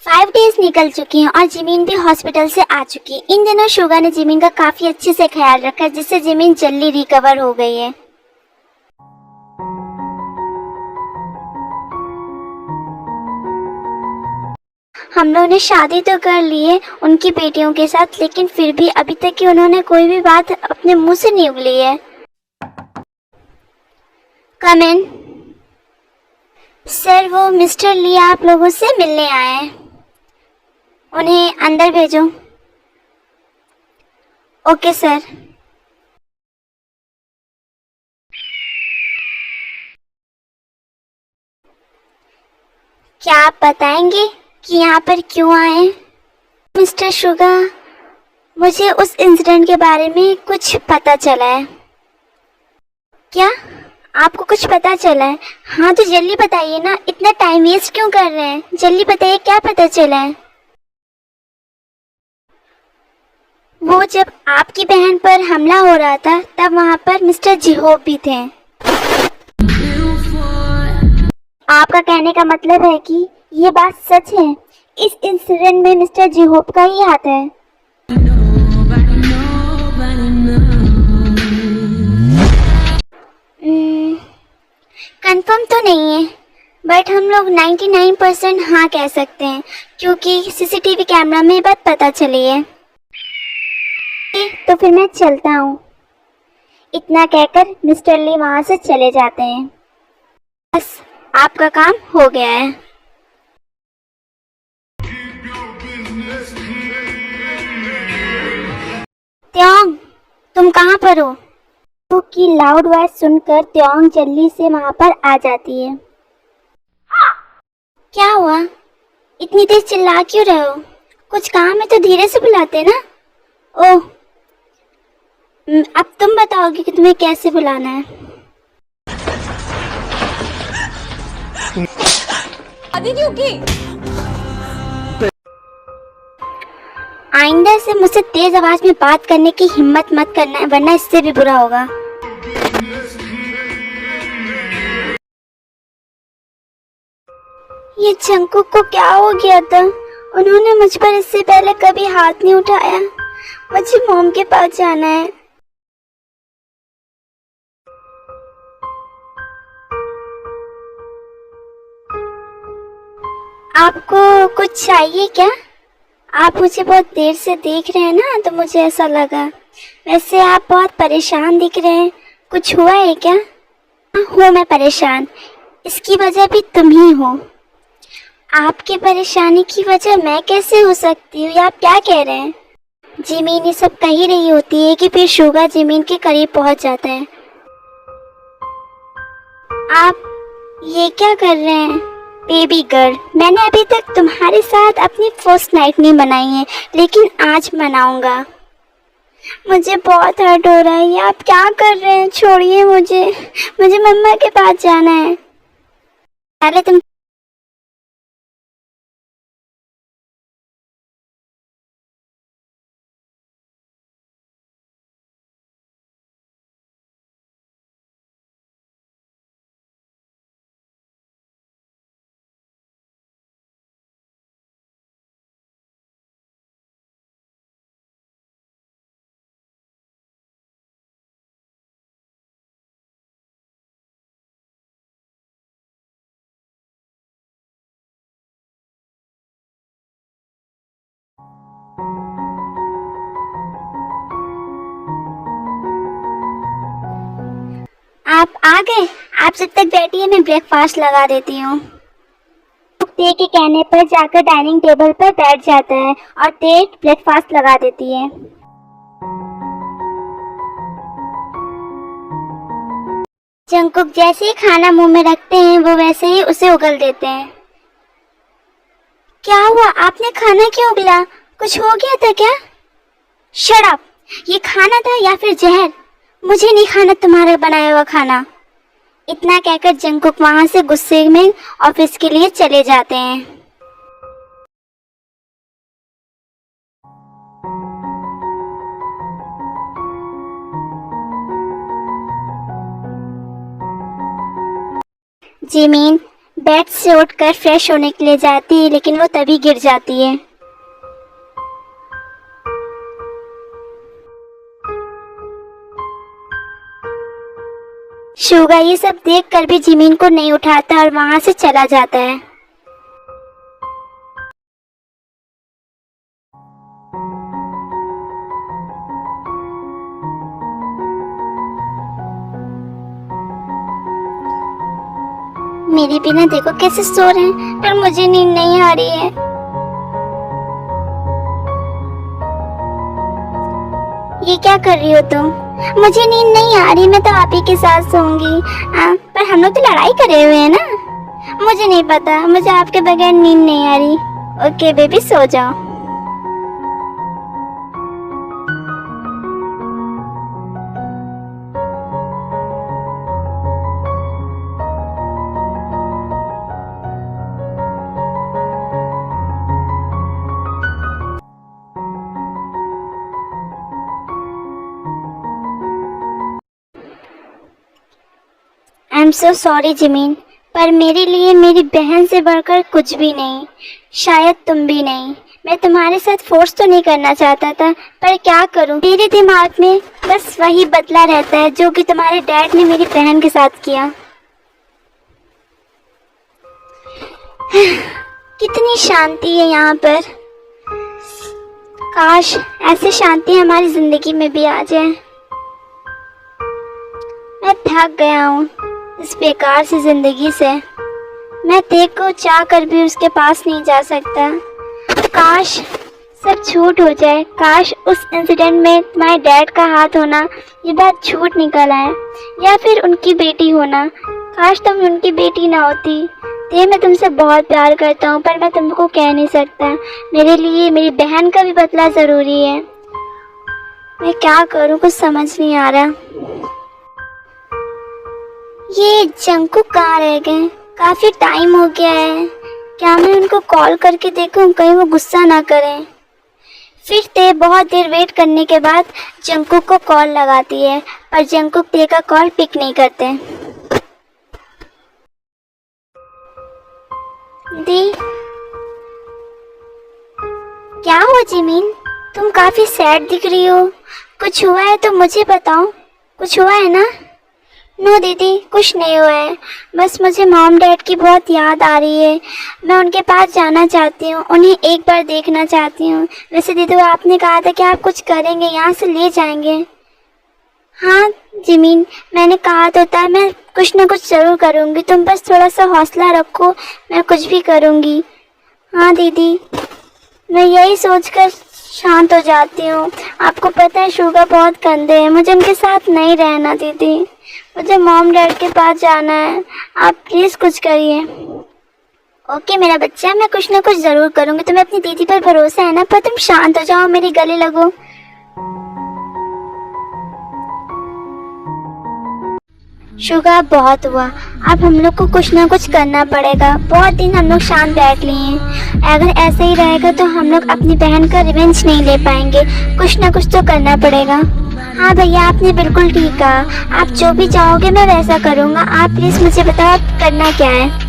5 days निकल चुकी हैं और जिमीन भी हॉस्पिटल से आ चुकी है। इन दिनों शुगा ने जिमीन का काफी अच्छे से ख्याल रखा, जिससे जिमीन जल्दी रिकवर हो गई है। हम लोगों ने शादी तो कर ली है उनकी बेटियों के साथ, लेकिन फिर भी अभी तक कि उन्होंने कोई भी बात अपने मुंह से नहीं उगली है। कम इन। सर, वो मिस्टर ली आप लोगों से मिलने आए हैं, उन्हें अंदर भेजो। Okay sir. क्या आप बताएंगे कि यहाँ पर क्यों आए? मिस्टर शुगा, मुझे उस इंसिडेंट के बारे में कुछ पता चला है। क्या आपको कुछ पता चला है? हाँ तो जल्दी बताइए ना, इतना टाइम वेस्ट क्यों कर रहे हैं? जल्दी बताइए क्या पता चला है। वो जब आपकी बहन पर हमला हो रहा था तब वहाँ पर मिस्टर जिहोब भी थे। आपका कहने का मतलब है कि ये बात सच है? इस इंसिडेंट में मिस्टर जिहोब का ही हाथ है? कंफर्म तो नहीं है, बट हम लोग 99% हाँ कह सकते हैं, क्योंकि सीसीटीवी कैमरा में बात पता चली है। तो फिर मैं चलता हूँ। इतना कहकर मिस्टर ली वहाँ से चले जाते हैं। बस आपका काम हो गया है। त्योंग, तुम कहाँ पर हो? की लाउड वॉइस सुनकर त्योंग जल्दी से वहाँ पर आ जाती है। क्या हुआ? इतनी देर चिल्ला क्यों रहे हो? कुछ काम है तो धीरे से बुलाते ना। ओह, अब तुम बताओगे कि तुम्हें कैसे बुलाना है। आइंदा से मुझसे तेज आवाज में बात करने की हिम्मत मत करना है, वरना इससे भी बुरा होगा। ये जंकुक को क्या हो गया था? उन्होंने मुझ पर इससे पहले कभी हाथ नहीं उठाया। मुझे मॉम के पास जाना है। आपको कुछ चाहिए क्या? आप मुझे बहुत देर से देख रहे हैं ना, तो मुझे ऐसा लगा। वैसे आप बहुत परेशान दिख रहे हैं, कुछ हुआ है क्या? हूँ मैं परेशान, इसकी वजह भी तुम ही हो। आपकी परेशानी की वजह मैं कैसे हो सकती हूँ? आप क्या कह रहे हैं? जिमीन ये सब कह ही रही होती है कि फिर शुगा जिमीन के करीब पहुंच जाता है। आप ये क्या कर रहे हैं? बेबी गर्ल, मैंने अभी तक तुम्हारे साथ अपनी फर्स्ट नाइट नहीं मनाई है, लेकिन आज मनाऊंगा। मुझे बहुत हर्ट हो रहा है। ये आप क्या कर रहे हैं? छोड़िए मुझे मम्मा के पास जाना है। पहले तुम आप आ गए? आप जब तक बैठिए, मैं ब्रेकफास्ट लगा देती हूँ। ते के कहने पर जाकर डाइनिंग टेबल पर बैठ जाता है और ते ब्रेकफास्ट लगा देती है। जंकुक जैसे ही खाना मुंह में रखते हैं वो वैसे ही उसे उगल देते हैं। क्या हुआ? आपने खाना क्यों उगला? कुछ हो गया था क्या? Shut up! ये खाना था या फिर जहर? मुझे नहीं खाना तुम्हारा बनाया हुआ खाना। इतना कहकर जंकुक वहां से गुस्से में ऑफिस के लिए चले जाते हैं। जिमीन, बेड से उठकर फ्रेश होने के लिए जाती है, लेकिन वो तभी गिर जाती है। शुगा ये सब देखकर भी जिमीन को नहीं उठाता और वहां से चला जाता है। मेरे बिना देखो कैसे सो रहे हैं, पर मुझे नींद नहीं आ रही है। ये क्या कर रही हो तुम? मुझे नींद नहीं आ रही, मैं तो आप ही के साथ सोऊंगी। पर हम लोग तो लड़ाई करे हुए हैं ना। मुझे नहीं पता, मुझे आपके बगैर नींद नहीं आ रही। ओके बेबी, सो जाओ। I am so sorry Jimin, पर मेरे लिए मेरी बहन से बढ़कर कुछ भी नहीं, शायद तुम भी नहीं। मैं तुम्हारे साथ फोर्स तो नहीं करना चाहता था, पर क्या करूं, मेरे दिमाग में बस वही बदला रहता है जो कि तुम्हारे डैड ने मेरी बहन के साथ किया। कितनी शांति है यहाँ पर। काश ऐसी शांति हमारी जिंदगी में भी आ जाए। मैं थक गया हूँ इस बेकार सी जिंदगी से। मैं तेरे को चाह कर भी उसके पास नहीं जा सकता। काश सब झूठ हो जाए। काश उस इंसिडेंट में तुम्हारे डैड का हाथ होना ये बात झूठ निकल आए, या फिर उनकी बेटी होना। काश तुम उनकी बेटी ना होती। ते मैं तुमसे बहुत प्यार करता हूँ, पर मैं तुमको कह नहीं सकता। मेरे लिए मेरी बहन का भी बदला ज़रूरी है। मैं क्या करूँ, कुछ समझ नहीं आ रहा। ये जंकुक कहाँ रह गए? काफ़ी टाइम हो गया है। क्या मैं उनको कॉल करके देखूं, कहीं वो गुस्सा ना करें। फिर ते बहुत देर वेट करने के बाद जंकुक को कॉल लगाती है, पर जंकुक ते का कॉल पिक नहीं करते। दी, क्या हुआ जिमीन? तुम काफ़ी सैड दिख रही हो। कुछ हुआ है तो मुझे बताओ। कुछ हुआ है ना? नो दीदी, कुछ नहीं हुआ है। बस मुझे मॉम डैड की बहुत याद आ रही है। मैं उनके पास जाना चाहती हूँ, उन्हें एक बार देखना चाहती हूँ। वैसे दीदी आपने कहा था कि आप कुछ करेंगे, यहाँ से ले जाएंगे। हाँ जिमीन, मैंने कहा तो था मैं कुछ ना कुछ ज़रूर करूँगी। तुम बस थोड़ा सा हौसला रखो, मैं कुछ भी करूँगी। हाँ दीदी, मैं यही सोचकर शांत हो जाती हूँ। आपको पता है शुगा बहुत गंदे हैं, मुझे उनके साथ नहीं रहना दीदी। मुझे मॉम डैड के पास जाना है। आप प्लीज़ कुछ करिए। ओके मेरा बच्चा, मैं कुछ ना कुछ ज़रूर करूँगी। तुम्हें अपनी दीदी पर भरोसा है ना? पर तुम शांत हो जाओ, मेरे गले लगो। शुगा बहुत हुआ, अब हम लोग को कुछ ना कुछ करना पड़ेगा। बहुत दिन हम लोग शांत बैठ लिए हैं। अगर ऐसे ही रहेगा तो हम लोग अपनी बहन का रिवेंज नहीं ले पाएंगे। कुछ ना कुछ तो करना पड़ेगा। हाँ भैया, आपने बिल्कुल ठीक कहा। आप जो भी चाहोगे मैं वैसा करूँगा। आप प्लीज़ मुझे बताओ आप करना क्या है।